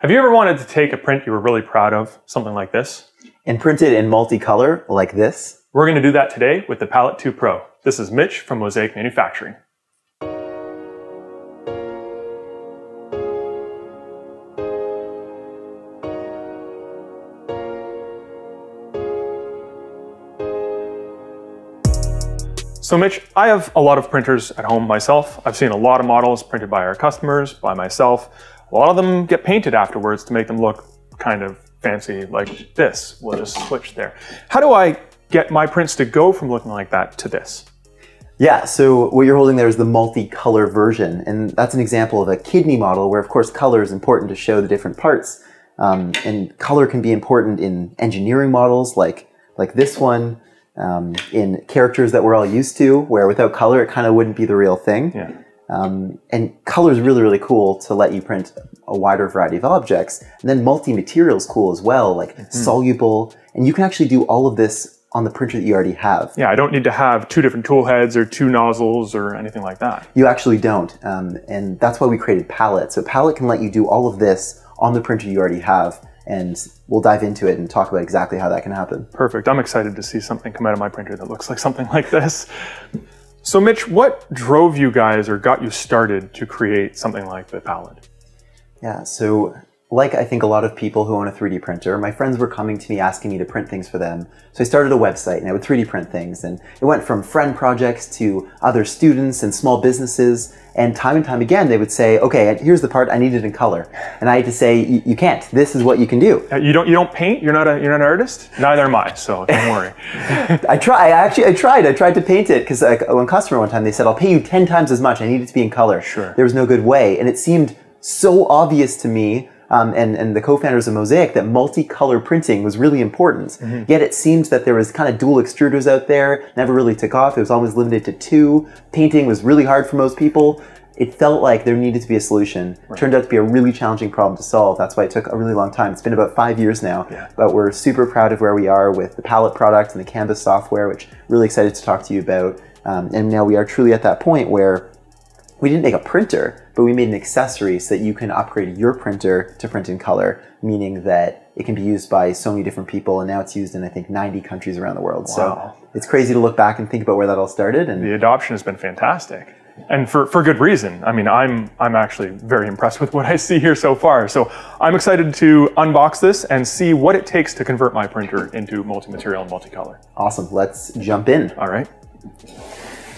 Have you ever wanted to take a print you were really proud of, something like this? And print it in multicolor like this? We're going to do that today with the Palette 2 Pro. This is Mitch from Mosaic Manufacturing. So Mitch, I have a lot of printers at home myself. I've seen a lot of models printed by our customers, by myself. A lot of them get painted afterwards to make them look kind of fancy like this. We'll just switch there. How do I get my prints to go from looking like that to this? Yeah, so what you're holding there is the multicolor version, and that's an example of a kidney model where of course color is important to show the different parts. And color can be important in engineering models like this one, in characters that we're all used to, where without color it kind of wouldn't be the real thing. Yeah. And color is really, really cool to let you print a wider variety of objects. And then multi-material is cool as well, like soluble. And you can actually do all of this on the printer that you already have. Yeah, I don't need to have two different tool heads or two nozzles or anything like that. You actually don't. And that's why we created Palette. So Palette can let you do all of this on the printer you already have. And we'll dive into it and talk about exactly how that can happen. Perfect. I'm excited to see something come out of my printer that looks like something like this. So Mitch, what drove you guys or got you started to create something like the Palette? Yeah, so like I think a lot of people who own a 3D printer, my friends were coming to me asking me to print things for them. So I started a website and I would 3D print things, and it went from friend projects to other students and small businesses, and time again they would say, okay, here's the part, I need it in color. And I had to say, you can't, this is what you can do. You don't paint? You're not an artist? Neither am I, so don't worry. I tried to paint it, because one customer one time, they said, I'll pay you 10 times as much, I need it to be in color. Sure. There was no good way, and it seemed so obvious to me, and the co-founders of Mosaic, that multicolor printing was really important. Yet it seemed that there was kind of dual extruders out there, never really took off. It was always limited to 2. Painting was really hard for most people. It felt like there needed to be a solution. Right. Turned out to be a really challenging problem to solve. That's why it took a really long time. It's been about 5 years now, but we're super proud of where we are with the Palette product and the Canvas software, which I'm really excited to talk to you about. And now we are truly at that point where we didn't make a printer, but we made an accessory so that you can upgrade your printer to print in color, meaning that it can be used by so many different people, and now it's used in, I think, 90 countries around the world. Wow. So it's crazy to look back and think about where that all started. And the adoption has been fantastic. And for good reason. I mean, I'm actually very impressed with what I see here so far. So I'm excited to unbox this and see what it takes to convert my printer into multi-material and multicolor. Awesome, let's jump in. All right.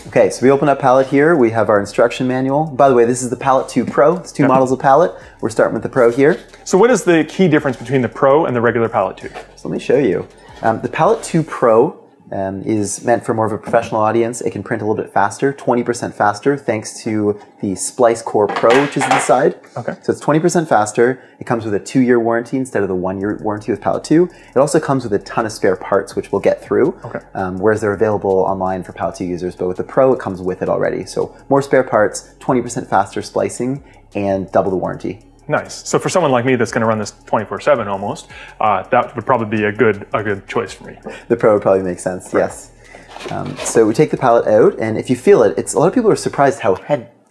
Okay, so we open up Palette here. We have our instruction manual. By the way, this is the Palette 2 Pro. It's 2 models of Palette. We're starting with the Pro here. So what is the key difference between the Pro and the regular Palette 2? So let me show you. The Palette 2 Pro is meant for more of a professional audience. It can print a little bit faster, 20% faster, thanks to the Splice Core Pro, which is inside. Okay. So it's 20% faster. It comes with a 2-year warranty instead of the 1-year warranty with Palette 2. It also comes with a ton of spare parts, which we'll get through, whereas they're available online for Palette 2 users. But with the Pro, it comes with it already. So more spare parts, 20% faster splicing, and double the warranty. Nice. So for someone like me that's going to run this 24/7 almost, that would probably be a good choice for me. The Pro would probably make sense, yes. So we take the Palette out, and if you feel it, a lot of people are surprised how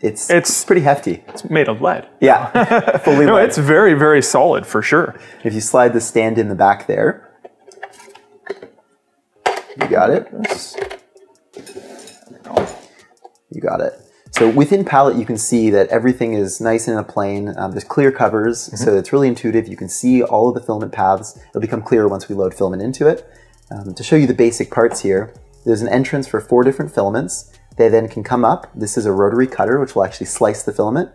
it's pretty hefty. It's made of lead. Yeah, fully lead. No, lead. it's very, very solid for sure. If you slide the stand in the back there, you got it. You got it. So within Palette, you can see that everything is nice and in a plane. There's clear covers, so it's really intuitive. You can see all of the filament paths. It'll become clearer once we load filament into it. To show you the basic parts here, there's an entrance for 4 different filaments. They then can come up. This is a rotary cutter, which will actually slice the filament.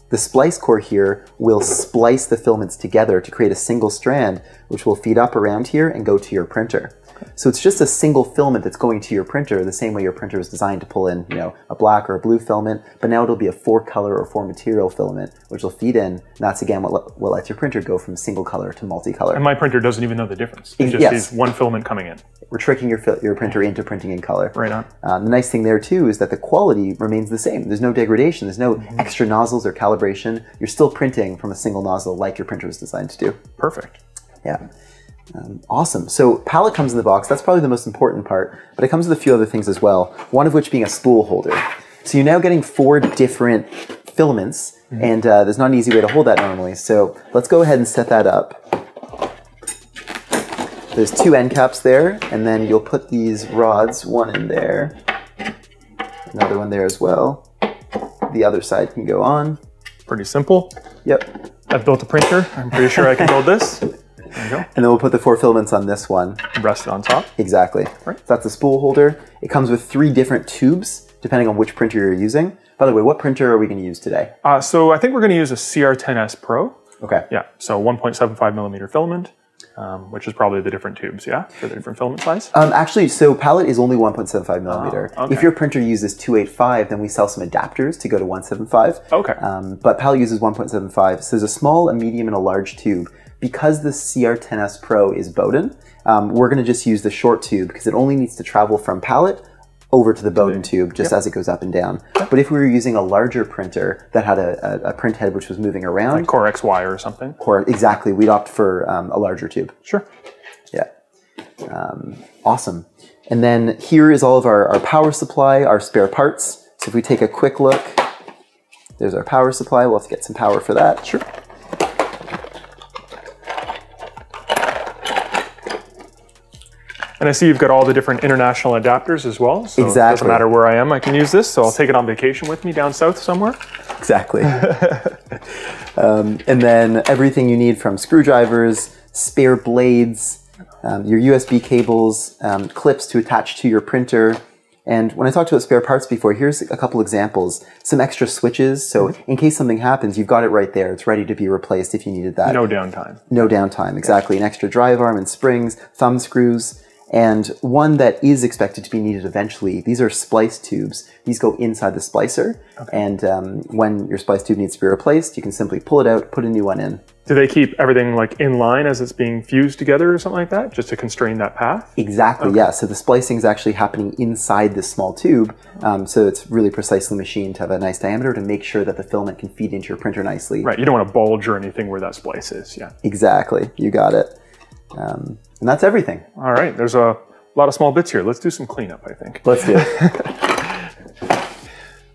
The splice core here will splice the filaments together to create a single strand, which will feed up around here and go to your printer. So it's just a single filament that's going to your printer, the same way your printer is designed to pull in, a black or a blue filament, but now it'll be a 4-color or 4-material filament, which will feed in, and that's again what lets your printer go from single color to multicolor. And my printer doesn't even know the difference. It just sees one filament coming in. We're tricking your printer into printing in color. Right on. The nice thing there too is that the quality remains the same. There's no degradation, there's no extra nozzles or calibration. You're still printing from a single nozzle like your printer was designed to do. Perfect. Yeah. Awesome. So Palette comes in the box. That's probably the most important part, but it comes with a few other things as well, one of which being a spool holder. So you're now getting 4 different filaments, and there's not an easy way to hold that normally. So let's go ahead and set that up. There's 2 end caps there, and then you'll put these rods, one in there, another one there as well. The other side can go on. Pretty simple. Yep. I've built a printer. I'm pretty sure I can build this. There you go. And then we'll put the 4 filaments on this one. Rest it on top. Exactly. Right. So that's the spool holder. It comes with 3 different tubes, depending on which printer you're using. By the way, what printer are we going to use today? So I think we're going to use a CR10S Pro. Okay. Yeah, so 1.75 millimeter filament, which is probably the different tubes, yeah, for the different filament size? Actually, so Palette is only 1.75 millimeter. Okay. If your printer uses 285, then we sell some adapters to go to 175. Okay. But Palette uses 1.75. So there's a small, a medium, and a large tube. Because the CR10S Pro is Bowden, we're going to just use the short tube because it only needs to travel from Palette over to the Bowden tube just as it goes up and down. But if we were using a larger printer that had a print head which was moving around, Like Core XY or something? exactly, we'd opt for a larger tube. Sure. Yeah. Awesome. And then here is all of our power supply, our spare parts. So if we take a quick look, there's our power supply. We'll have to get some power for that. Sure. And I see you've got all the different international adapters as well. So Exactly. It doesn't matter where I am, I can use this. So I'll take it on vacation with me down south somewhere. Exactly. And then everything you need from screwdrivers, spare blades, your USB cables, clips to attach to your printer. And when I talked about spare parts before, here's a couple examples. Some extra switches, so in case something happens, you've got it right there. It's ready to be replaced if you needed that. No downtime. No downtime, exactly. An extra drive arm and springs, thumb screws, and one that is expected to be needed eventually. These are splice tubes. These go inside the splicer, and when your splice tube needs to be replaced, you can simply pull it out, put a new one in. Do they keep everything like in line as it's being fused together or something like that, just to constrain that path? Exactly, yeah. So the splicing is actually happening inside this small tube, so it's really precisely machined to have a nice diameter to make sure that the filament can feed into your printer nicely. Right, you don't want to bulge or anything where that splice is, yeah. Exactly, you got it. And that's everything. All right, there's a lot of small bits here. Let's do some cleanup, I think. Let's do it.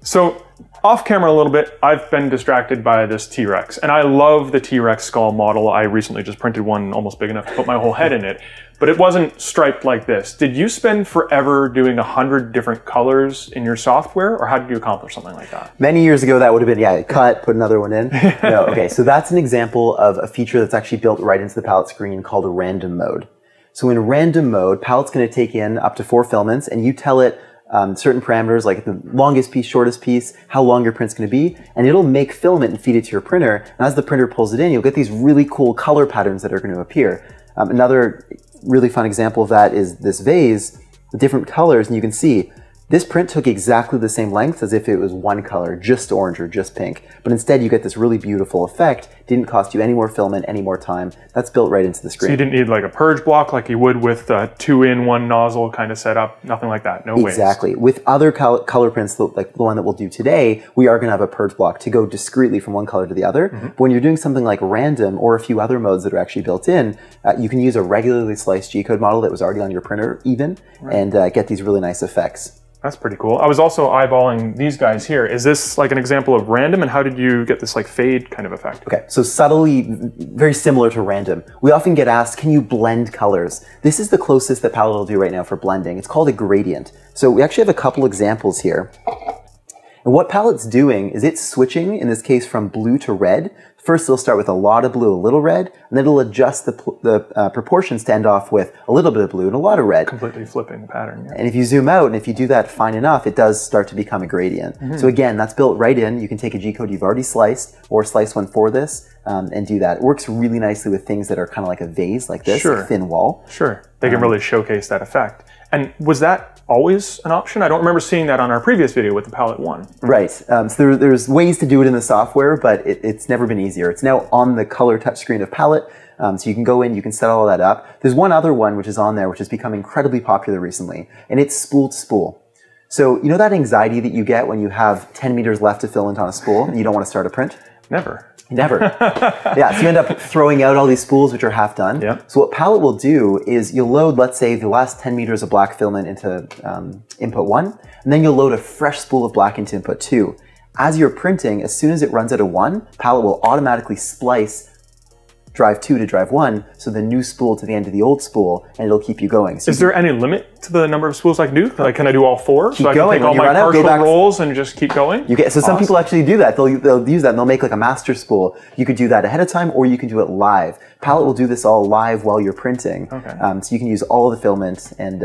So, off camera a little bit, I've been distracted by this T-Rex, and I love the T-Rex skull model. I recently just printed one almost big enough to put my whole head in it, but it wasn't striped like this. Did you spend forever doing 100 different colors in your software, or how did you accomplish something like that? Many years ago, that would have been, yeah, cut, put another one in. No, okay, so that's an example of a feature that's actually built right into the palette screen called a random mode. So in random mode, Palette's going to take in up to 4 filaments, and you tell it certain parameters like the longest piece, shortest piece, how long your print's going to be, and it'll make filament and feed it to your printer. And as the printer pulls it in, you'll get these really cool color patterns that are going to appear. Another really fun example of that is this vase, the different colors, and you can see this print took exactly the same length as if it was one color, just orange or just pink. But instead you get this really beautiful effect. Didn't cost you any more filament, any more time. That's built right into the screen. So you didn't need like a purge block like you would with a 2-in-1 nozzle kind of setup, nothing like that, no waste. Exactly. With other color prints, like the one that we'll do today, we are going to have a purge block to go discreetly from one color to the other. But when you're doing something like random or a few other modes that are actually built in, you can use a regularly sliced G-code model that was already on your printer even, and get these really nice effects. That's pretty cool. I was also eyeballing these guys here. Is this like an example of random, and how did you get this like fade kind of effect? Okay, so subtly, very similar to random. We often get asked, can you blend colors? This is the closest that Palette will do right now for blending. It's called a gradient. So we actually have a couple examples here. And what Palette's doing is it's switching, in this case, from blue to red. First, it'll start with a lot of blue, a little red, and then it'll adjust the proportions to end off with a little bit of blue and a lot of red. Completely flipping the pattern. Yeah. And if you zoom out, and if you do that fine enough, it does start to become a gradient. So again, that's built right in. You can take a G-code you've already sliced, or slice one for this, and do that. It works really nicely with things that are kind of like a vase, like this, like a thin wall. Sure, they can really showcase that effect. And was that always an option? I don't remember seeing that on our previous video with the Palette 1. Right. So there's ways to do it in the software, but it's never been easier. It's now on the color touchscreen of Palette, so you can go in, you can set all that up. There's one other one which is on there, which has become incredibly popular recently, and it's spool to spool. So you know that anxiety that you get when you have 10 meters left to filament on a spool and you don't want to start a print? Never. Never. Yeah, so you end up throwing out all these spools which are half done. Yeah. So what Palette will do is you'll load, let's say, the last 10 meters of black filament into input 1, and then you'll load a fresh spool of black into input 2. as you're printing, as soon as it runs out of one, Palette will automatically splice drive 2 to drive 1, so the new spool to the end of the old spool, and it'll keep you going. So is there any limit to the number of spools I can do? Like, can I do all 4? Keep so I going. can take all my partial rolls and just keep going? So some people actually do that. They'll use that and they'll make like a master spool. You could do that ahead of time, or you can do it live. Palette will do this all live while you're printing. Okay. So you can use all of the filament and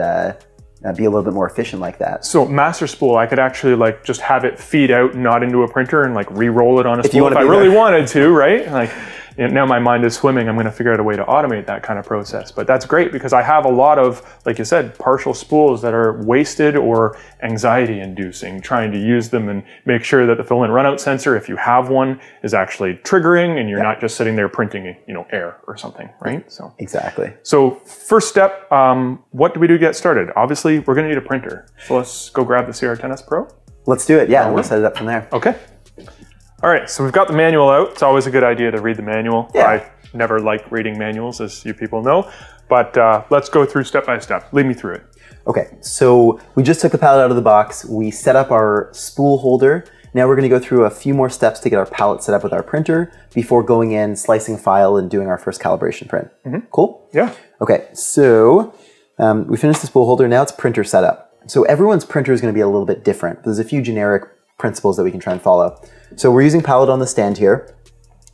be a little bit more efficient like that. So master spool, I could actually like just have it feed out, not into a printer, and like re-roll it on a spool if I really wanted to, right? Like, now my mind is swimming. I'm going to figure out a way to automate that kind of process. But that's great because I have a lot of, like you said, partial spools that are wasted or anxiety inducing, trying to use them and make sure that the filament runout sensor, if you have one, is actually triggering and you're not just sitting there printing, air or something, right? So exactly. So first step, what do we do to get started? Obviously, we're going to need a printer. So let's go grab the CR10S Pro. Let's do it. Yeah, we'll set it up from there. Okay. All right, so we've got the manual out. It's always a good idea to read the manual. Yeah. I never like reading manuals, as you people know, but let's go through step by step. Lead me through it. Okay, so we just took the palette out of the box. We set up our spool holder. Now we're going to go through a few more steps to get our palette set up with our printer before going in, slicing a file, and doing our first calibration print. Cool? Yeah. Okay, so we finished the spool holder. Now it's printer setup. So everyone's printer is going to be a little bit different. There's a few generic principles that we can try and follow. So we're using Palette on the stand here.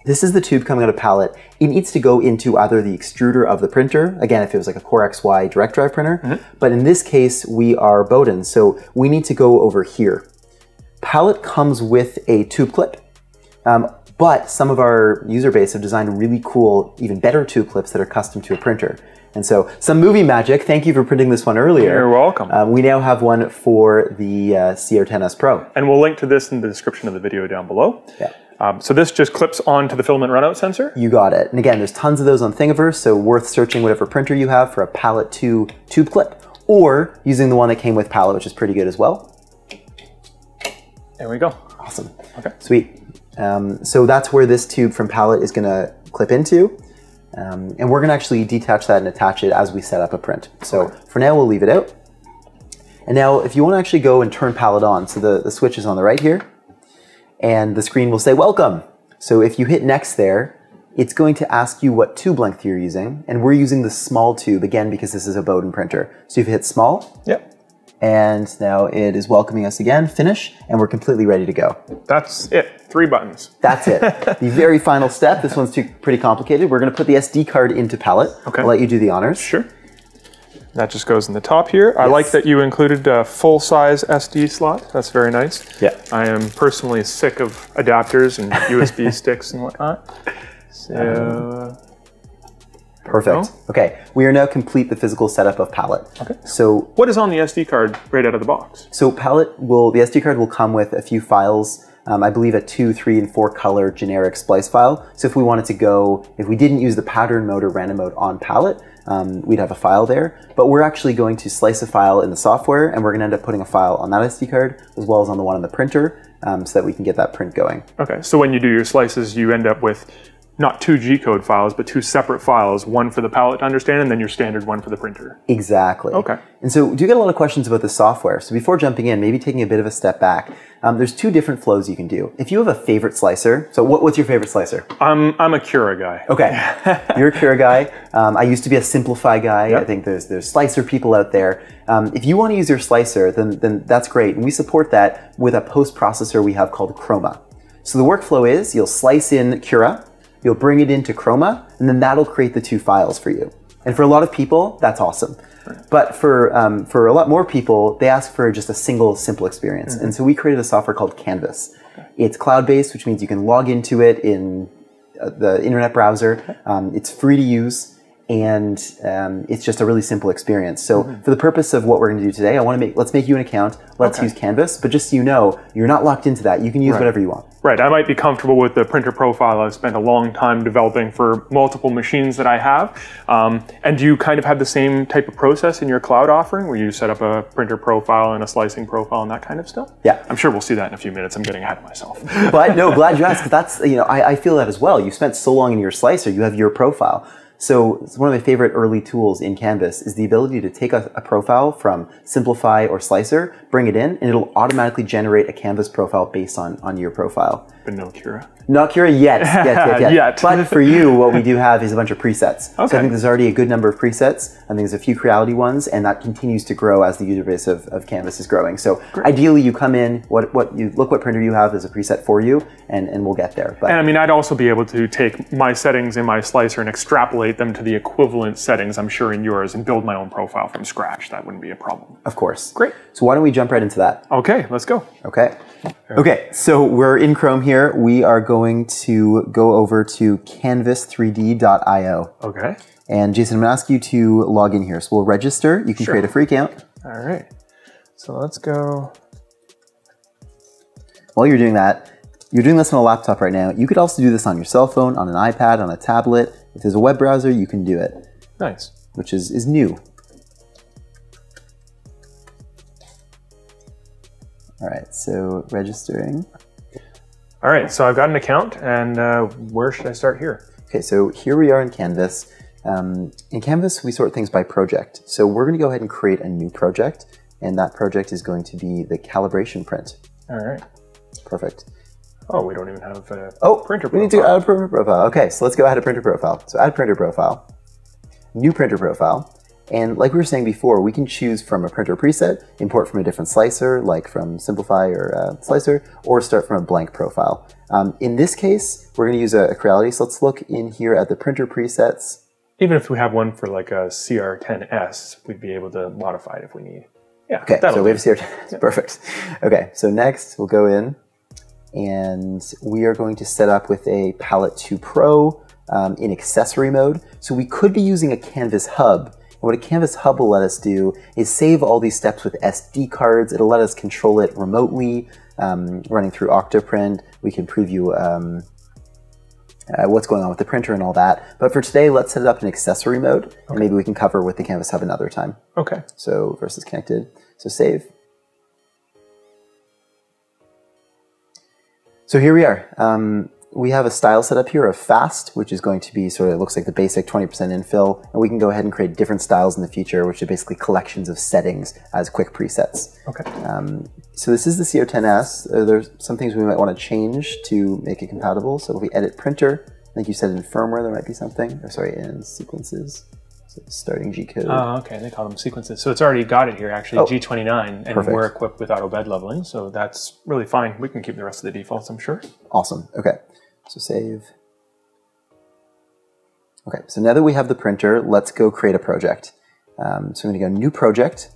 This is the tube coming out of Palette. It needs to go into either the extruder of the printer, again, if it was like a Core XY direct drive printer, but in this case, we are Bowden, so we need to go over here. Palette comes with a tube clip, but some of our user base have designed really cool, even better tube clips that are custom to a printer. And so, some movie magic, thank you for printing this one earlier. You're welcome. We now have one for the CR10S Pro. And we'll link to this in the description of the video down below. Yeah. So this just clips onto the filament runout sensor? You got it. And again, there's tons of those on Thingiverse, so worth searching whatever printer you have for a Palette 2 tube clip, or using the one that came with Palette, which is pretty good as well. There we go. Awesome. Okay. Sweet. So that's where this tube from Palette is going to clip into. And we're going to actually detach that and attach it as we set up a print. So for now, we'll leave it out. And now if you want to actually go and turn Palette on, so the switch is on the right here, and the screen will say welcome. So if you hit next there, it's going to ask you what tube length you're using. And we're using the small tube, again, because this is a Bowden printer. So if you hit small, and now it is welcoming us again, finish, and we're completely ready to go. That's it, 3 buttons. That's it. The very final step, this one's pretty complicated. We're gonna put the SD card into Palette. Okay. I'll let you do the honors. Sure. That just goes in the top here. I like that you included a full-size SD slot. That's very nice. Yeah. I am personally sick of adapters and USB sticks and whatnot. So... Perfect. Okay, we are now complete the physical setup of Palette. Okay. So what is on the SD card right out of the box? So the SD card will come with a few files. I believe a 2, 3, and 4 color generic splice file. So if we wanted to go, if we didn't use the pattern mode or random mode on Palette, we'd have a file there. But we're actually going to slice a file in the software, and we're going to end up putting a file on that SD card as well as on the one on the printer, so that we can get that print going. Okay. So when you do your slices, you end up with not 2 G-code files, but 2 separate files, one for the Palette to understand, and then your standard one for the printer. Exactly. Okay. And so we do get a lot of questions about the software. So before jumping in, maybe taking a bit of a step back, there's 2 different flows you can do. If you have a favorite slicer, so what's your favorite slicer? I'm a Cura guy. Okay, you're a Cura guy. I used to be a Simplify guy. Yep. I think there's slicer people out there. If you want to use your slicer, then that's great. And we support that with a post-processor we have called Chroma. So the workflow is you'll slice in Cura, you'll bring it into Chroma, and then that'll create the 2 files for you. And for a lot of people, that's awesome. But for a lot more people, they ask for just a single, simple experience. And so we created a software called Canvas. It's cloud-based, which means you can log into it in the internet browser. It's free to use, and it's just a really simple experience. So for the purpose of what we're going to do today, let's make you an account. Let's use Canvas. But just so you know, you're not locked into that. You can use whatever you want. Right. I might be comfortable with the printer profile I've spent a long time developing for multiple machines that I have. And do you kind of have the same type of process in your cloud offering where you set up a printer profile and a slicing profile and that kind of stuff? Yeah. I'm sure we'll see that in a few minutes. I'm getting ahead of myself. But no, glad you asked, because that's, I feel that as well. You spent so long in your slicer, you have your profile. So it's one of my favorite early tools in Canvas is the ability to take a profile from Simplify or Slicer, bring it in, and it'll automatically generate a Canvas profile based on your profile. But no Cura. Not Cura yet. Yet. But for you, what we do have is a bunch of presets. Okay. So I think there's already a good number of presets. I think there's a few Creality ones, and that continues to grow as the user base of Canvas is growing. So ideally, you come in, look what printer you have as a preset for you, and we'll get there. But, and I mean, I'd also be able to take my settings in my slicer and extrapolate them to the equivalent settings, I'm sure, in yours, and build my own profile from scratch. That wouldn't be a problem. Of course. Great. So why don't we jump right into that? Okay, let's go. Okay, so we're in Chrome here. We are going to go over to canvas3d.io. Okay. And Jason, I'm going to ask you to log in here. So we'll register. You can create a free account. All right. So let's go. While you're doing that, you're doing this on a laptop right now. You could also do this on your cell phone, on an iPad, on a tablet. If there's a web browser, you can do it. Nice. Which is new. All right, so registering. All right, so I've got an account, and where should I start here? Okay, so here we are in Canvas. In Canvas, we sort things by project. So we're going to go ahead and create a new project, and that project is going to be the calibration print. All right. Perfect. Oh, we don't even have a printer profile. We need to add a printer profile. Okay, so let's go add a printer profile. So add printer profile, new printer profile. And like we were saying before, we can choose from a printer preset, import from a different slicer, like from Simplify or Slicer, or start from a blank profile. In this case, we're going to use a Creality. So let's look in here at the printer presets. Even if we have one for like a CR10S, we'd be able to modify it if we need. Yeah. Okay, so we have a CR10S. Yeah. Perfect. Okay, so next we'll go in and we are going to set up with a Palette 2 Pro in accessory mode. So we could be using a Canvas hub. And what a Canvas hub will let us do is save all these steps with SD cards. It'll let us control it remotely, running through Octoprint. We can preview what's going on with the printer and all that. But for today, let's set it up in accessory mode, and maybe we can cover with the Canvas hub another time. Okay. So versus connected. So save. So here we are. We have a style set up here of fast, which is going to be sort of, it looks like the basic 20% infill. And we can go ahead and create different styles in the future, which are basically collections of settings as quick presets. Okay. So this is the CR10S. There's some things we might want to change to make it compatible. So if we edit printer, I think you said in firmware there might be something, or sorry, in sequences. So starting G code. Oh, okay. They call them sequences. So it's already got it here, actually, G29, and we're equipped with auto bed leveling. So that's really fine. We can keep the rest of the defaults, I'm sure. Awesome. Okay. So save. Okay, so now that we have the printer, let's go create a project. So I'm going to go new project,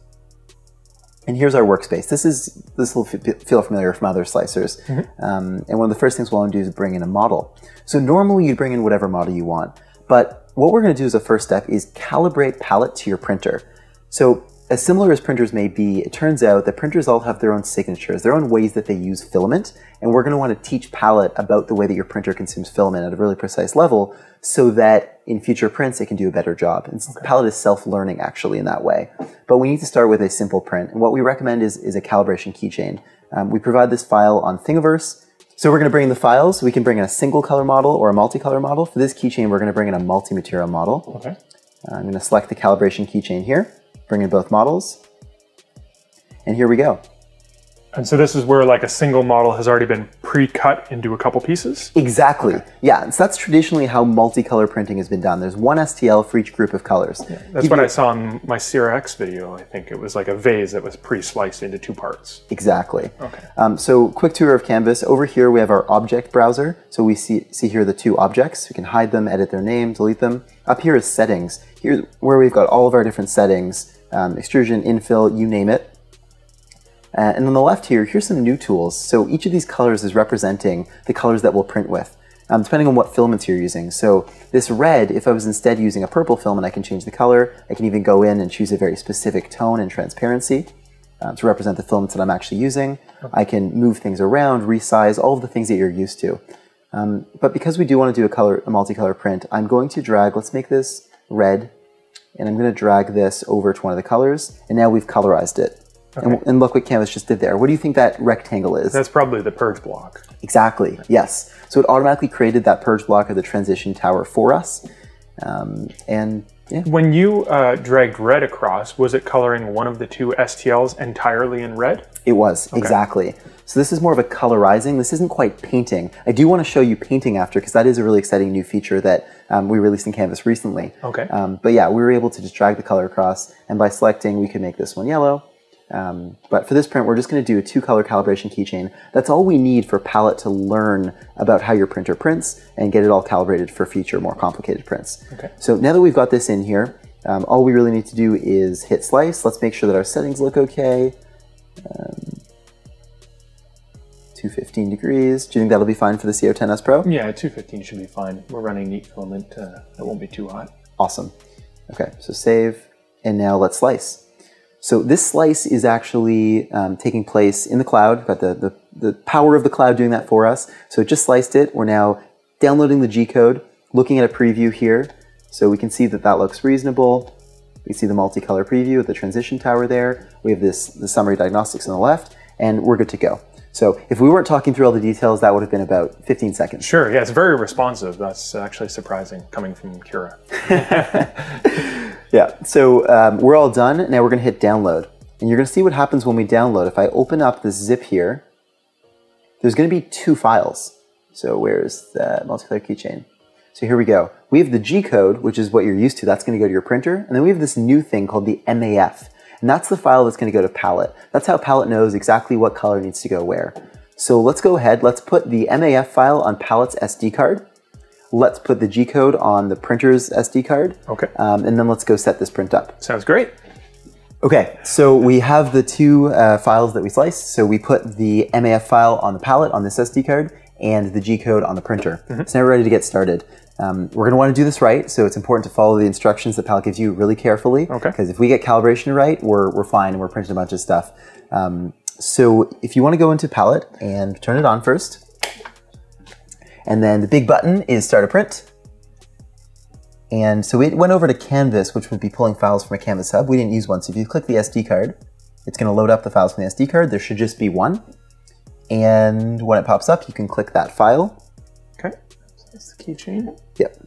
and here's our workspace. This will feel familiar from other slicers. And one of the first things we'll want to do is bring in a model. So normally you bring in whatever model you want, but what we're going to do as a first step is calibrate Palette to your printer. So as similar as printers may be, it turns out that printers all have their own signatures, their own ways that they use filament, and we're going to want to teach Palette about the way that your printer consumes filament at a really precise level so that in future prints it can do a better job. And Palette is self-learning actually in that way. But we need to start with a simple print, and what we recommend is a calibration keychain. We provide this file on Thingiverse. So we're going to bring in the files. We can bring in a single color model or a multicolor model. For this keychain, we're going to bring in a multi-material model. Okay. I'm going to select the calibration keychain here. Bring in both models, and here we go. And so this is where like a single model has already been pre-cut into a couple pieces? Exactly. Okay. Yeah, so that's traditionally how multicolor printing has been done. There's one STL for each group of colors. Yeah, that's what I saw in my CRX video. I think it was like a vase that was pre-sliced into two parts. Exactly. Okay. So quick tour of Canvas. Over here we have our object browser. So we see here the two objects. We can hide them, edit their name, delete them. Up here is settings. Here's where we've got all of our different settings, extrusion, infill, you name it. And on the left here, here's some new tools. So each of these colors is representing the colors that we'll print with, depending on what filaments you're using. So this red, if I was instead using a purple filament, I can change the color. I can even go in and choose a very specific tone and transparency to represent the filaments that I'm actually using. Okay. I can move things around, resize, all of the things that you're used to. But because we do want to do a multicolor print, I'm going to drag, let's make this red, and I'm going to drag this over to one of the colors, and now we've colorized it. Okay. And look what Canvas just did there. What do you think that rectangle is? That's probably the purge block. Exactly, yes. So it automatically created that purge block of the transition tower for us. And yeah. When you dragged red across, was it coloring one of the two STLs entirely in red? It was, exactly. So this is more of a colorizing. This isn't quite painting. I do want to show you painting after, because that is a really exciting new feature that we released in Canvas recently. Okay. But yeah, we were able to just drag the color across, and by selecting, we could make this one yellow. But for this print, we're just going to do a 2-color calibration keychain. That's all we need for Palette to learn about how your printer prints and get it all calibrated for future, more complicated prints. Okay. So now that we've got this in here, all we really need to do is hit slice. Let's make sure that our settings look okay. 215 degrees. Do you think that'll be fine for the CO10S Pro? Yeah, 215 should be fine. We're running neat filament. It won't be too hot. Awesome. Okay, so save, and now let's slice. So this slice is actually taking place in the cloud. We've got the power of the cloud doing that for us. So it just sliced it. We're now downloading the G-code, looking at a preview here. So we can see that that looks reasonable. We see the multicolor preview with the transition tower there. We have the summary diagnostics on the left, and we're good to go. So if we weren't talking through all the details, that would have been about 15 seconds. Sure, yeah, it's very responsive. That's actually surprising coming from Cura. Yeah, so we're all done. Now we're going to hit download. And you're going to see what happens when we download. If I open up this zip here, there's going to be 2 files. So where's the multicolor keychain? So here we go. We have the G-code, which is what you're used to. That's going to go to your printer. And then we have this new thing called the MAF. And that's the file that's going to go to Palette. That's how Palette knows exactly what color needs to go where. So let's go ahead. Let's put the MAF file on Palette's SD card. Let's put the G-code on the printer's SD card. Okay. And then let's go set this print up. Sounds great. Okay, so we have the 2 files that we sliced. So we put the MAF file on the Palette on this SD card and the G-code on the printer. So now we're ready to get started. We're going to want to do this right, so it's important to follow the instructions that Palette gives you really carefully. Okay. Because if we get calibration right, we're fine and we're printing a bunch of stuff. So if you want to go into Palette and turn it on first, and then the big button is Start a Print. And so it went over to Canvas, which would be pulling files from a Canvas hub. We didn't use one, so if you click the SD card, it's going to load up the files from the SD card. There should just be one. And when it pops up, you can click that file. Okay, so that's the keychain. Yep.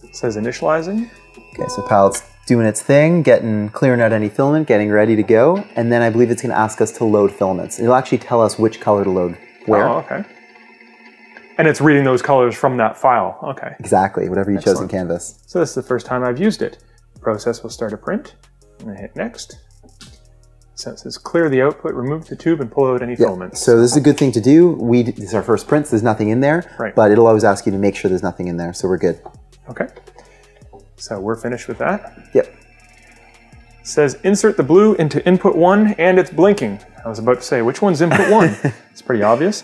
It says initializing. Okay, so Palette's doing its thing, clearing out any filament, getting ready to go. And then I believe it's going to ask us to load filaments. It'll actually tell us which color to load where. Oh, okay. And it's reading those colors from that file. Okay. Exactly, whatever you chose in Canvas. So this is the first time I've used it. Process will start a print. I'm going to hit next. So it says clear the output, remove the tube, and pull out any filaments. So this is a good thing to do. This is our first print, so there's nothing in there. Right. But it'll always ask you to make sure there's nothing in there, so we're good. Okay. So we're finished with that. Yep. It says insert the blue into input 1, and it's blinking. I was about to say, which one's input 1? It's pretty obvious.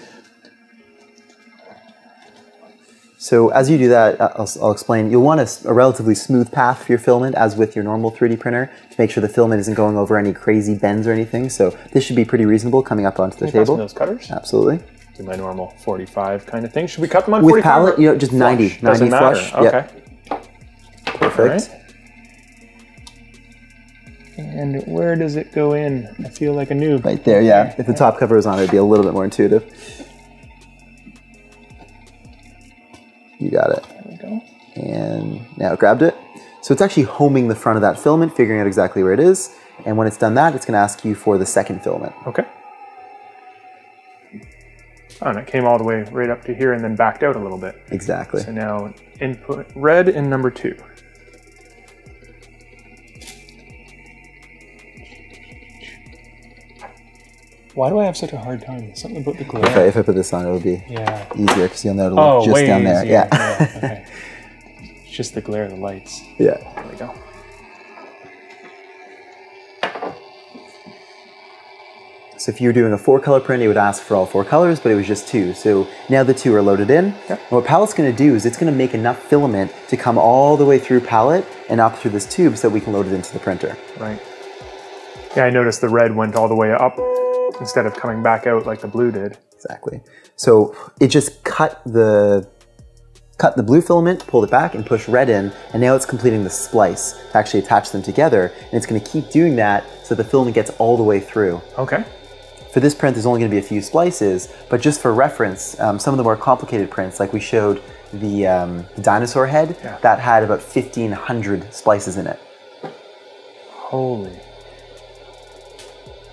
So as you do that, I'll explain. You'll want a relatively smooth path for your filament, as with your normal 3D printer, to make sure the filament isn't going over any crazy bends or anything. So this should be pretty reasonable coming up onto the table. Those cutters? Absolutely. Do my normal 45 kind of thing. Should we cut them on 45? With Palette, you know, just 90. 90 flush. Okay. Yep. Perfect. Right. And where does it go in? I feel like a noob. Right there, yeah. If the top cover was on, it'd be a little bit more intuitive. You got it. There we go. And now it grabbed it. So it's actually homing the front of that filament, figuring out exactly where it is. And when it's done that, it's going to ask you for the second filament. Okay. Oh, and it came all the way right up to here and then backed out a little bit. Exactly. So now input red in number 2. Why do I have such a hard time? Something about the glare. If I put this on, it'll be easier because you'll know it'll look just down there. Yeah. Okay. It's just the glare of the lights. Yeah. There we go. So if you were doing a 4-color print, it would ask for all 4 colors, but it was just 2. So now the 2 are loaded in. And what Palette's going to do is it's going to make enough filament to come all the way through Palette and up through this tube so that we can load it into the printer. Right. Yeah, I noticed the red went all the way up instead of coming back out like the blue did. Exactly. So it just cut the blue filament, pulled it back, and pushed red in, and now it's completing the splice to actually attach them together, and it's going to keep doing that so the filament gets all the way through. Okay. For this print, there's only going to be a few splices, but just for reference, some of the more complicated prints, like we showed the dinosaur head, that had about 1,500 splices in it. Holy.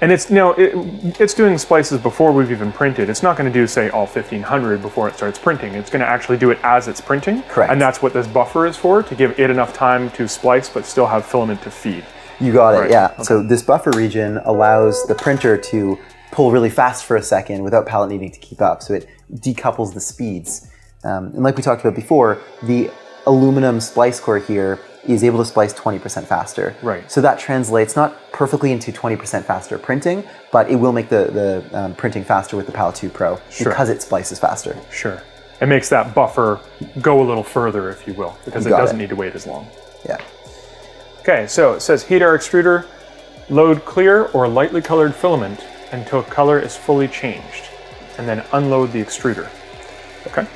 And it's, it's doing splices before we've even printed. It's not going to do, say, all 1,500 before it starts printing. It's going to actually do it as it's printing. Correct. And that's what this buffer is for, to give it enough time to splice, but still have filament to feed. You got it, yeah. Okay. So this buffer region allows the printer to pull really fast for a second without Palette needing to keep up. So it decouples the speeds. And like we talked about before, the aluminum splice core here is able to splice 20% faster. Right. So that translates not perfectly into 20% faster printing, but it will make the printing faster with the Palette 2 Pro because it splices faster. Sure. It makes that buffer go a little further, if you will, because it doesn't need to wait as long. Yeah. Okay, so it says heat our extruder, load clear or lightly colored filament until color is fully changed, and then unload the extruder. Okay.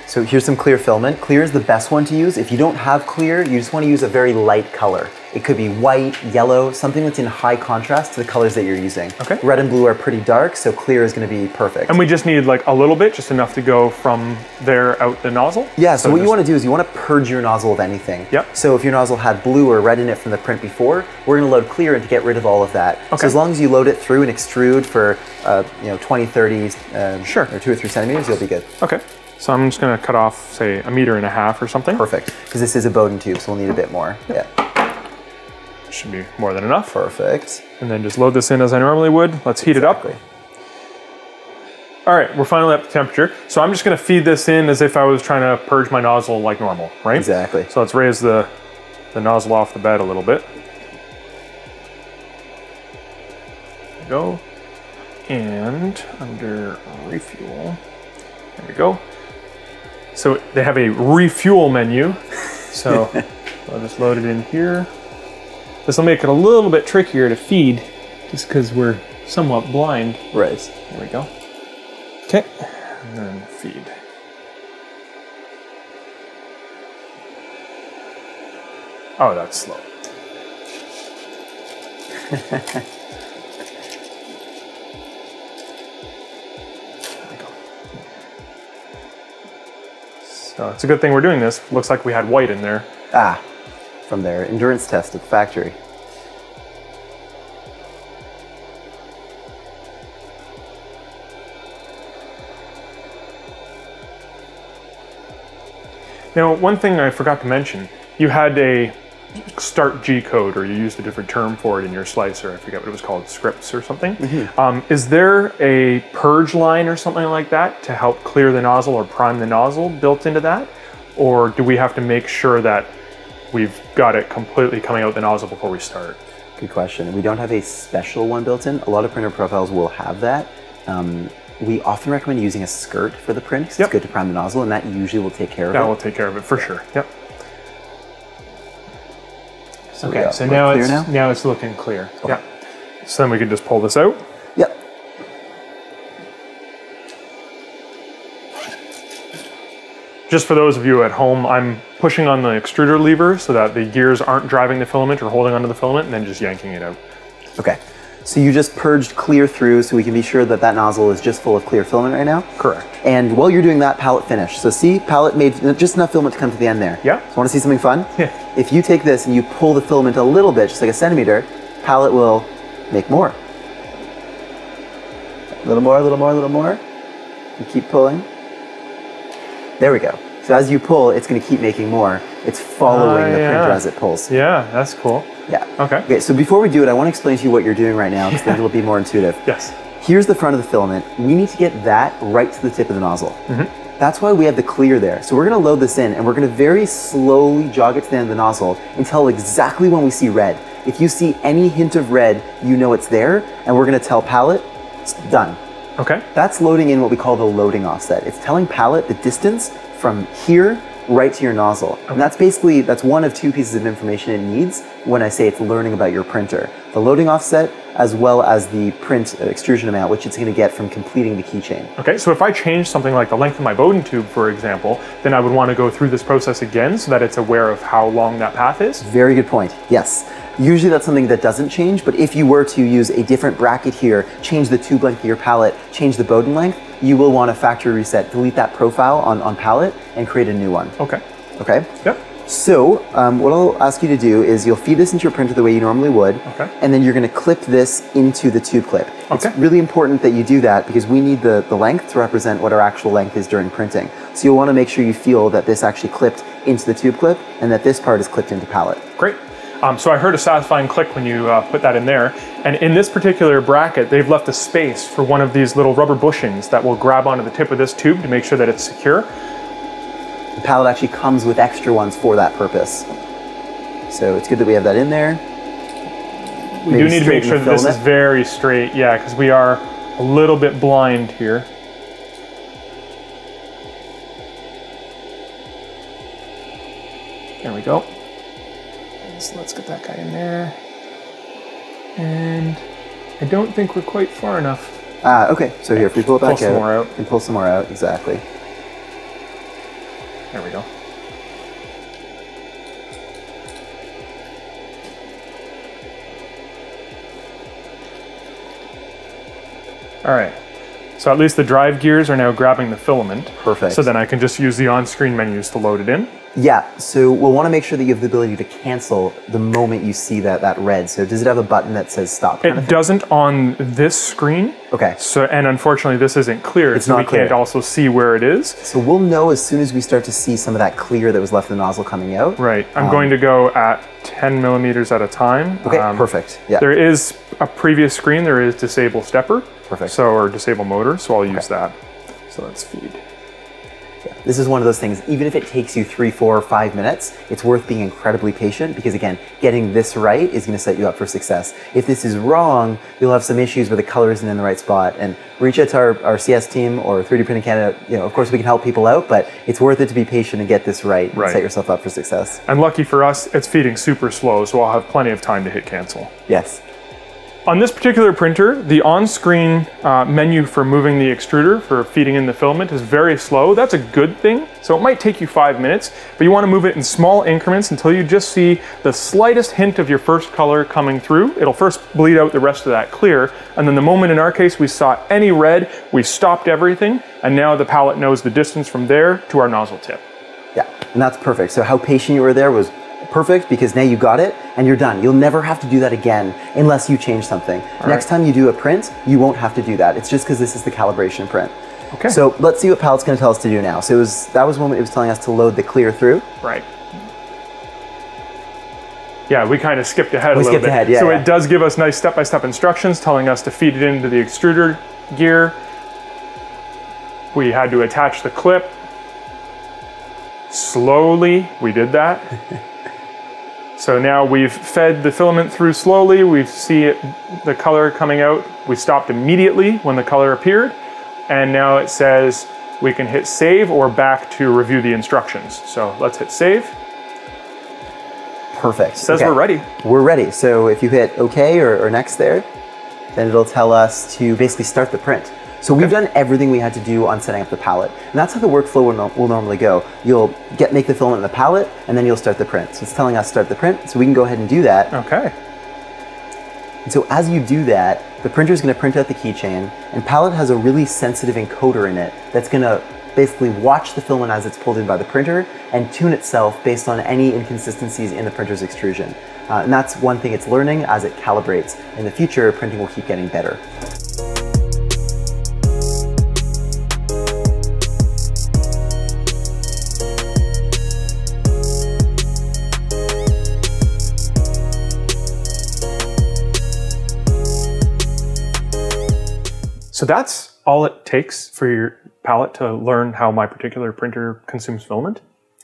So here's some clear filament. Clear is the best one to use. If you don't have clear, you just want to use a very light color. It could be white, yellow, something that's in high contrast to the colors that you're using. Okay. Red and blue are pretty dark, so clear is going to be perfect. And we just need like a little bit, just enough to go from there out the nozzle? Yeah, so what you want to do is you want to purge your nozzle of anything. Yep. So if your nozzle had blue or red in it from the print before, we're going to load clear and to get rid of all of that. Okay. So as long as you load it through and extrude for 20, 30, sure, or 2 or 3 centimeters, you'll be good. Okay. So I'm just going to cut off, say, 1.5 meters or something. Perfect, because this is a Bowden tube, so we'll need a bit more. Yep. Yeah. Should be more than enough. Perfect. And then just load this in as I normally would. Let's heat it up. All right, we're finally up to temperature. So I'm just going to feed this in as if I was trying to purge my nozzle like normal, right? Exactly. So let's raise the nozzle off the bed a little bit. There we go. And under refuel, there we go. So they have a refuel menu. So I'll just load it in here. This will make it a little bit trickier to feed just because we're somewhat blind. Right. There we go. Okay, and then feed. Oh, that's slow. So it's a good thing we're doing this. Looks like we had white in there. Ah, from their endurance test at the factory. Now, one thing I forgot to mention, you had a start G code, or you used a different term for it in your slicer. I forget what it was called, scripts or something. Mm-hmm. Is there a purge line or something like that to help clear the nozzle or prime the nozzle built into that? Or do we have to make sure that we've got it completely coming out the nozzle before we start? Good question. We don't have a special one built in. A lot of printer profiles will have that. We often recommend using a skirt for the print because it's good to prime the nozzle, and that usually will take care of it. That will take care of it for sure. Yep. So okay, so now it's looking clear. Okay. Yeah. So then we can just pull this out. Yep. Just for those of you at home, I'm pushing on the extruder lever so that the gears aren't driving the filament or holding onto the filament, and then just yanking it out. Okay. So you just purged clear through, so we can be sure that that nozzle is just full of clear filament right now? Correct. And while you're doing that, Palette finish. So see, Palette made just enough filament to come to the end there. Yeah. So want to see something fun? Yeah. If you take this and you pull the filament a little bit, just like a centimeter, Palette will make more. A little more, a little more, a little more. You keep pulling. There we go. So as you pull, it's going to keep making more. It's following the printer as it pulls. Yeah, that's cool. Yeah. Okay. Okay, so before we do it, I want to explain to you what you're doing right now, because then it'll be more intuitive. Yes. Here's the front of the filament. We need to get that right to the tip of the nozzle. Mm-hmm. That's why we have the clear there. So we're going to load this in, and we're going to very slowly jog it to the end of the nozzle until exactly when we see red. If you see any hint of red, you know it's there, and we're going to tell Palette, it's done. Okay. That's loading in what we call the loading offset. It's telling Palette the distance from here right to your nozzle. Okay. And that's one of 2 pieces of information it needs when I say it's learning about your printer. The loading offset as well as the print extrusion amount, which it's going to get from completing the keychain. Okay, so if I change something like the length of my Bowden tube, for example, then I would want to go through this process again so that it's aware of how long that path is? Very good point, yes. Usually that's something that doesn't change, but if you were to use a different bracket here, change the tube length of your palette, change the Bowden length, you will want to factory reset, delete that profile on palette, and create a new one. Okay. Okay? Yep. So what I'll ask you to do is you'll feed this into your printer the way you normally would, okay, and then you're going to clip this into the tube clip. Okay. It's really important that you do that because we need the length to represent what our actual length is during printing. So you'll want to make sure you feel that this actually clipped into the tube clip and that this part is clipped into palette. Great. So I heard a satisfying click when you put that in there. And in this particular bracket, they've left a space for one of these little rubber bushings that will grab onto the tip of this tube to make sure that it's secure. The palette actually comes with extra ones for that purpose. So it's good that we have that in there. We do need to make sure that this is very straight, yeah, because we are a little bit blind here. There we go. So let's get that guy in there. And I don't think we're quite far enough. Okay, so here, if we pull it back some more out. And pull some more out, exactly. There we go. All right, so at least the drive gears are now grabbing the filament. Perfect. So then I can just use the on-screen menus to load it in. Yeah, so we'll want to make sure that you have the ability to cancel the moment you see that red. So does it have a button that says stop? It doesn't on this screen. Okay. So, and unfortunately this isn't clear, It's so not we clear. can't also see where it is. So we'll know as soon as we start to see some of that clear that was left in the nozzle coming out. Right, I'm going to go at 10 millimeters at a time. Okay, perfect, yeah. There is a previous screen, there is disable stepper. Perfect. So, or disable motor, so I'll use that. So let's feed. Yeah. This is one of those things, even if it takes you 3, 4, or 5 minutes, it's worth being incredibly patient because again, getting this right is going to set you up for success. If this is wrong, you'll have some issues where the color isn't in the right spot, and reach out to our CS team or 3D Printing Canada. You know, of course we can help people out, but it's worth it to be patient and get this right and set yourself up for success. And lucky for us, it's feeding super slow, so I'll have plenty of time to hit cancel. Yes. On this particular printer, the on-screen menu for moving the extruder for feeding in the filament is very slow. That's a good thing. So it might take you 5 minutes, but you want to move it in small increments until you just see the slightest hint of your first color coming through. It'll first bleed out the rest of that clear, and then the moment in our case we saw any red, we stopped everything, and now the palette knows the distance from there to our nozzle tip. Yeah, and that's perfect. So how patient you were there was perfect because now you got it and you're done. You'll never have to do that again unless you change something. Next time you do a print, you won't have to do that. It's just because this is the calibration print. Okay. So let's see what Palette's going to tell us to do now. So that was when it was telling us to load the clear through. Right. Yeah, we kind of skipped ahead a little bit. We skipped ahead, yeah. So it does give us nice step-by-step instructions telling us to feed it into the extruder gear. We had to attach the clip. Slowly, we did that. So now we've fed the filament through slowly. We see the color coming out. We stopped immediately when the color appeared. And now it says we can hit save or back to review the instructions. So let's hit save. Perfect. It says we're ready. We're ready. So if you hit OK or next there, then it'll tell us to basically start the print. So we've done everything we had to do on setting up the palette. And that's how the workflow will normally go. You'll make the filament in the palette, and then you'll start the print. So it's telling us start the print, so we can go ahead and do that. Okay. And so as you do that, the printer is going to print out the keychain, and Palette has a really sensitive encoder in it that's going to basically watch the filament as it's pulled in by the printer and tune itself based on any inconsistencies in the printer's extrusion. And that's one thing it's learning as it calibrates. In the future, printing will keep getting better. So that's all it takes for your Palette to learn how my particular printer consumes filament.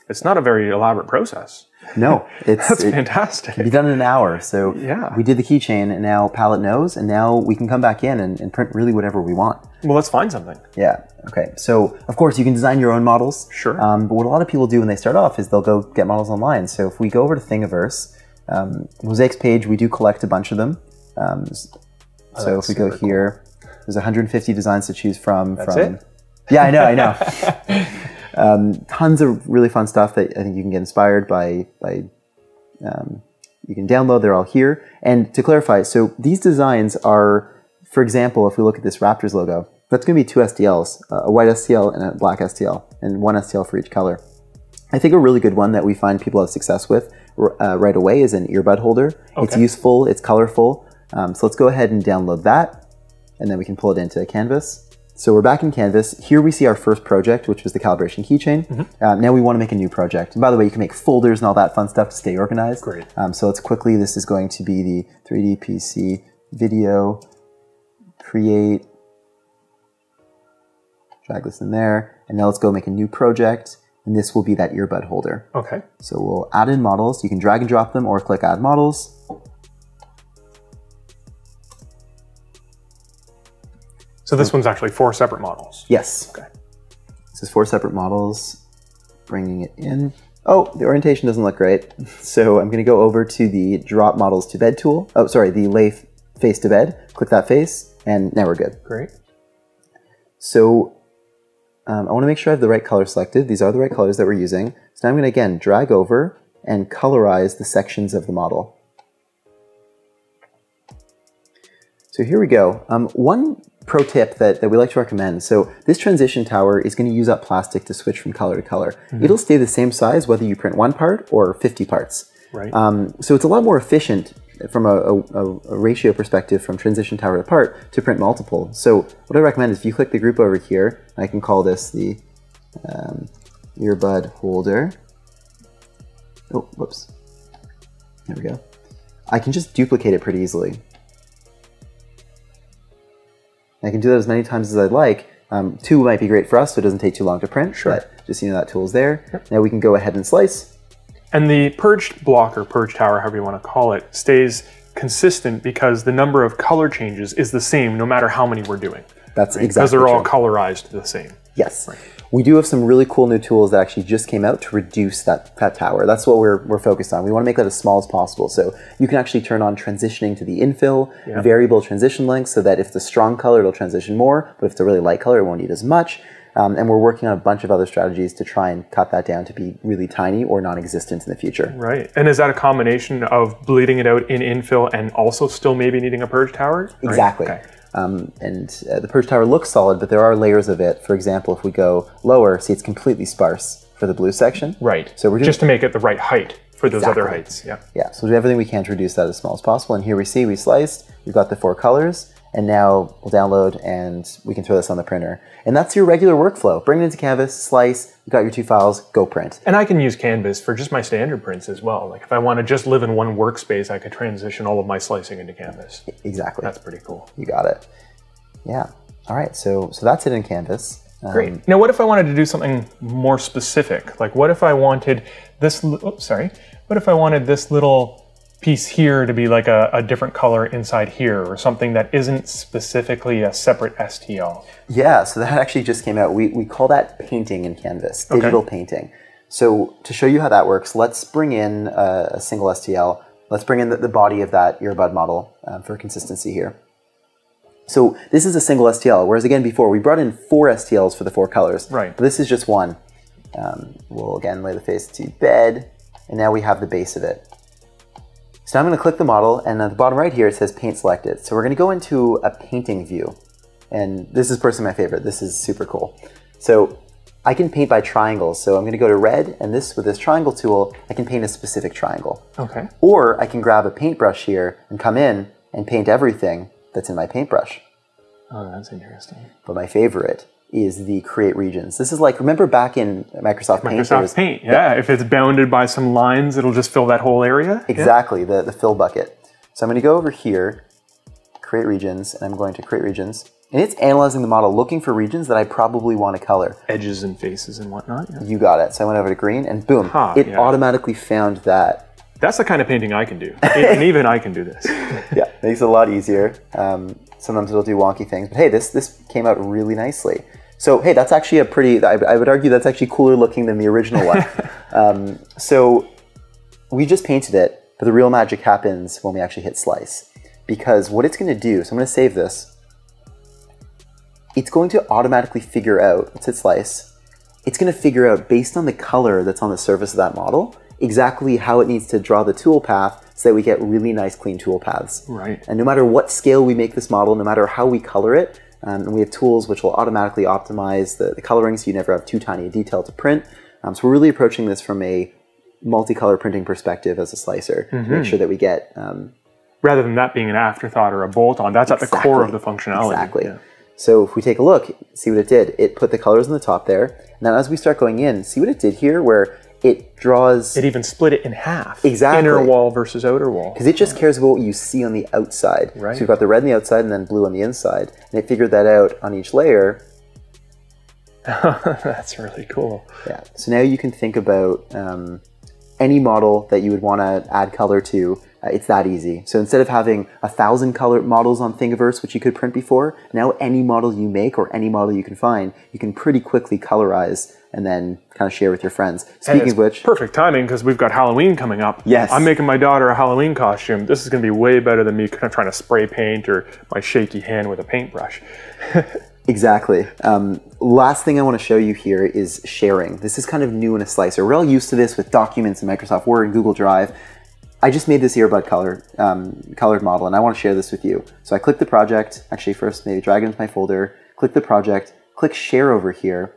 It's not a very elaborate process. No, that's fantastic. It can be done in an hour. So yeah, we did the keychain, and now Palette knows, and now we can come back in and print really whatever we want. Well, let's find something. Yeah. Okay. So of course you can design your own models. Sure. But what a lot of people do when they start off is they'll go get models online. So if we go over to Thingiverse, Mosaic's page, we do collect a bunch of them. Oh, so if we go here, there's 150 designs to choose from. That's it? Yeah, I know. Tons of really fun stuff that I think you can get inspired by. You can download, they're all here. And to clarify, so these designs are, for example, if we look at this Raptors logo, that's going to be 2 STLs, a white STL and a black STL, and 1 STL for each color. I think a really good one that we find people have success with right away is an earbud holder. Okay. It's useful, it's colorful. So let's go ahead and download that, and then we can pull it into Canvas. So we're back in Canvas. Here we see our first project, which was the calibration keychain. Now we want to make a new project. And by the way, you can make folders and all that fun stuff to stay organized. Great. So let's quickly, this is going to be the 3D PC video, create, drag this in there. And now let's go make a new project. And this will be that earbud holder. Okay. So we'll add in models. You can drag and drop them or click add models. So this one's actually 4 separate models? Yes. Okay. This is 4 separate models, bringing it in. Oh, the orientation doesn't look great. So I'm going to go over to the drop models to bed tool. Oh, sorry, the lay face to bed. Click that face, and now we're good. Great. So I want to make sure I have the right color selected. These are the right colors that we're using. So now I'm going to, again, drag over and colorize the sections of the model. So here we go. One pro tip that we like to recommend. So this transition tower is going to use up plastic to switch from color to color. It'll stay the same size whether you print 1 part or 50 parts. Right. So it's a lot more efficient from a ratio perspective from transition tower to part to print multiple. So what I recommend is if you click the group over here, I can call this the earbud holder. Oh, whoops. There we go. I can just duplicate it pretty easily. I can do that as many times as I'd like. 2 might be great for us, so it doesn't take too long to print. Sure. But just that tool's there. Yep. Now we can go ahead and slice. And the purged block or purge tower, however you want to call it, stays consistent because the number of color changes is the same no matter how many we're doing. That's right? exactly Because they're all true. colorized the same. Yes. Right. We do have some really cool new tools that actually just came out to reduce that tower. That's what we're focused on. We want to make that as small as possible. So you can actually turn on transitioning to the infill, variable transition length, so that if it's a strong color, it'll transition more, but if it's a really light color, it won't need as much. And we're working on a bunch of other strategies to try and cut that down to be really tiny or non-existent in the future. Right. And is that a combination of bleeding it out in infill and also still maybe needing a purge tower? Exactly. Right. Okay. The purge tower looks solid, but there are layers of it. For example, if we go lower, see it's completely sparse for the blue section. Right. So we're just to make it the right height for those Exactly. other heights. Yeah. Yeah. So we'll do everything we can to reduce that as small as possible. And here we see we sliced. We've got the 4 colors, and now we'll download and we can throw this on the printer. And that's your regular workflow. Bring it into Canvas, slice. You got your 2 files. Go print. And I can use Canvas for just my standard prints as well. Like if I want to just live in one workspace, I could transition all of my slicing into Canvas. Exactly. That's pretty cool. You got it. Yeah. All right. So that's it in Canvas. Great. Now, what if I wanted to do something more specific? Like, what if I wanted this? Oops, sorry. What if I wanted this little piece here to be like a different color inside here, or something that isn't specifically a separate STL? Yeah. So that actually just came out. We call that painting in Canvas, digital painting. So to show you how that works, let's bring in a single STL. Let's bring in the body of that earbud model for consistency here. So this is a single STL, whereas again before we brought in 4 STLs for the 4 colors. Right. But this is just one. We'll again lay the face to bed, and now we have the base of it. So now I'm going to click the model, and at the bottom right here it says paint selected. So we're going to go into a painting view, and this is personally my favorite. This is super cool. So I can paint by triangles. So I'm going to go to red, and with this triangle tool, I can paint a specific triangle. Okay. Or I can grab a paintbrush here and come in and paint everything that's in my paintbrush. Oh, that's interesting. But my favorite is the create regions. This is like, remember back in Microsoft Paint? Microsoft Paint, yeah. If it's bounded by some lines, it'll just fill that whole area? Exactly, the fill bucket. So I'm going to go over here, create regions, and I'm going to create regions. And it's analyzing the model, looking for regions that I probably want to color. Edges and faces and whatnot. Yeah. You got it. So I went over to green, and boom, it automatically found that. That's the kind of painting I can do. And even I can do this. Yeah, makes it a lot easier. Sometimes it'll do wonky things, but hey, this came out really nicely. So hey, that's actually a pretty, I would argue that's actually cooler looking than the original one. So we just painted it, but the real magic happens when we actually hit slice. because what it's going to do, so I'm going to save this. It's going to automatically figure out, let's hit slice. It's going to figure out based on the color that's on the surface of that model, exactly how it needs to draw the tool path so that we get really nice clean tool paths. Right. And no matter what scale we make this model, no matter how we color it, and we have tools which will automatically optimize the coloring so you never have too tiny a detail to print. So we're really approaching this from a multicolor printing perspective as a slicer to make sure that we get... rather than that being an afterthought or a bolt-on, that's at the core of the functionality. Exactly. Yeah. So if we take a look, see what it did. It put the colors on the top there. Now as we start going in, see what it did here where it draws... It even split it in half. Exactly. Inner wall versus outer wall. Because it just cares about what you see on the outside. Right. So we've got the red on the outside and then blue on the inside. And it figured that out on each layer. That's really cool. Yeah. So now you can think about any model that you would want to add color to. It's that easy. So instead of having 1,000 color models on Thingiverse, which you could print before, now any model you make or any model you can find, you can pretty quickly colorize and then kind of share with your friends. Speaking of which... perfect timing because we've got Halloween coming up. Yes. I'm making my daughter a Halloween costume. This is going to be way better than me kind of trying to spray paint or my shaky hand with a paintbrush. Exactly. Last thing I want to show you here is sharing. This is kind of new in a slicer. We're all used to this with documents in Microsoft Word and Google Drive. I just made this earbud colored model and I want to share this with you. So I click the project, actually first maybe drag it into my folder, click the project, click share over here.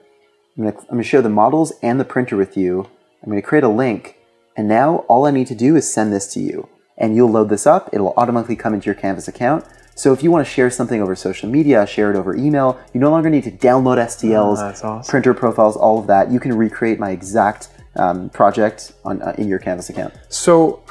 I'm going to share the models and the printer with you. I'm going to create a link and now all I need to do is send this to you. And you'll load this up, it'll automatically come into your Canvas account. So if you want to share something over social media, share it over email, you no longer need to download STLs, that's awesome. Printer profiles, all of that. You can recreate my exact project in your Canvas account. So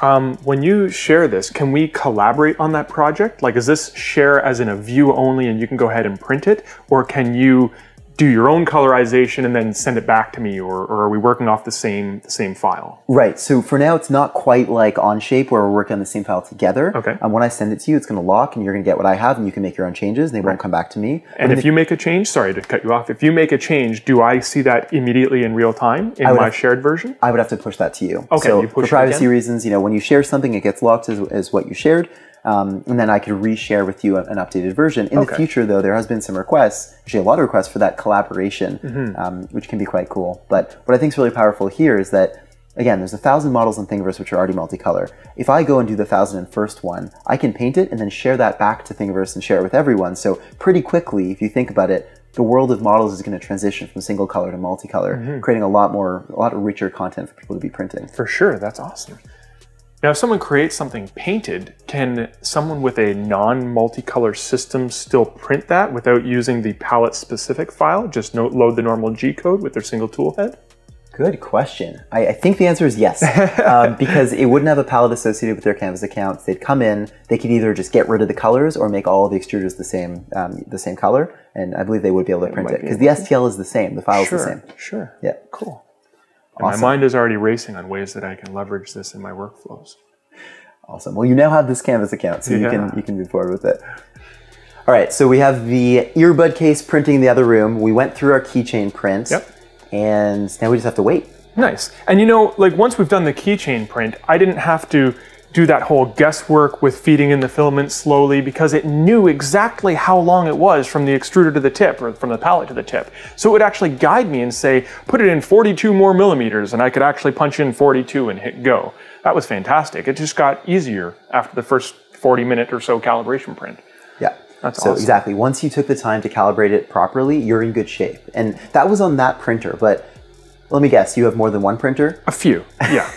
when you share this, can we collaborate on that project? Like, is this share as in a view only and you can go ahead and print it? Or can you do your own colorization and then send it back to me? Or are we working off the same file? Right. So for now, it's not quite like Onshape where we're working on the same file together. Okay. And when I send it to you, it's going to lock and you're going to get what I have and you can make your own changes and they won't come back to me. And if you make a change, sorry to cut you off, if you make a change, do I see that immediately in real time in my shared version? I would have to push that to you. Okay. So you push for privacy reasons, when you share something, it gets locked as what you shared. And then I could reshare with you an updated version. In the future, though, there has been some requests, actually a lot of requests for that collaboration, which can be quite cool. But what I think is really powerful here is that, again, there's 1,000 models in Thingiverse which are already multicolor. If I go and do the 1,001st one, I can paint it and then share that back to Thingiverse and share it with everyone. So pretty quickly, if you think about it, the world of models is going to transition from single color to multicolor, creating a lot richer content for people to be printing. For sure, that's awesome. Now, if someone creates something painted, can someone with a non-multicolor system still print that without using the palette-specific file? Just load the normal G-code with their single tool head? Good question. I think the answer is yes, because it wouldn't have a palette associated with their Canvas accounts. They'd come in, they could either just get rid of the colors or make all of the extruders the same color, and I believe they would be able to print it, because the STL is the same, the file is the same. Sure. Yeah. Cool. Awesome. My mind is already racing on ways that I can leverage this in my workflows. Awesome. Well, you now have this Canvas account, so you can move forward with it. All right, so we have the earbud case printing in the other room. We went through our keychain print, and now we just have to wait. Nice. And once we've done the keychain print, I didn't have to do that whole guesswork with feeding in the filament slowly because it knew exactly how long it was from the extruder to the tip or from the palette to the tip. So it would actually guide me and say, put it in 42 more millimeters, and I could actually punch in 42 and hit go. That was fantastic. It just got easier after the first 40-minute or so calibration print. Yeah. That's so awesome. Exactly. Once you took the time to calibrate it properly, you're in good shape. And that was on that printer, but let me guess, you have more than one printer? A few, yeah.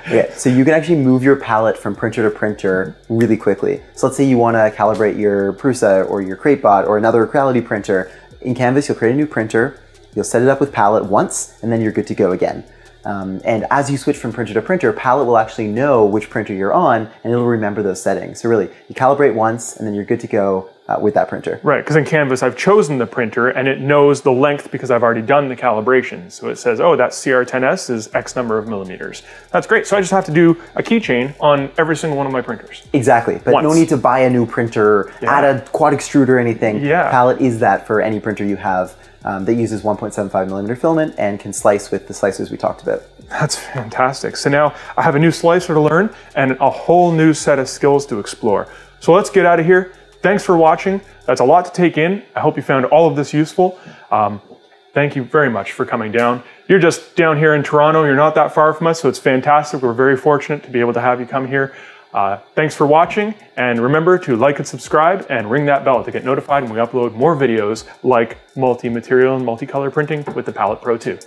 Yeah, so you can actually move your palette from printer to printer really quickly. So let's say you want to calibrate your Prusa or your CrateBot or another quality printer. In Canvas, you'll create a new printer, you'll set it up with Palette once, and then you're good to go again. And as you switch from printer to printer, Palette will actually know which printer you're on, and it'll remember those settings. So really, you calibrate once, and then you're good to go with that printer. Right, because in Canvas, I've chosen the printer, and it knows the length because I've already done the calibration. So it says, oh, that CR10S is X number of millimeters. That's great. So I just have to do a keychain on every single one of my printers. Exactly, but no need to buy a new printer, add a quad extruder or anything. Yeah. Palette is that for any printer you have that uses 1.75 millimeter filament and can slice with the slicers we talked about. That's fantastic. So now I have a new slicer to learn and a whole new set of skills to explore. So let's get out of here. Thanks for watching. That's a lot to take in. I hope you found all of this useful. Thank you very much for coming down. You're just down here in Toronto. You're not that far from us, so it's fantastic. We're very fortunate to be able to have you come here. Thanks for watching, and remember to like and subscribe and ring that bell to get notified when we upload more videos like multi-material and multicolor printing with the Palette Pro 2.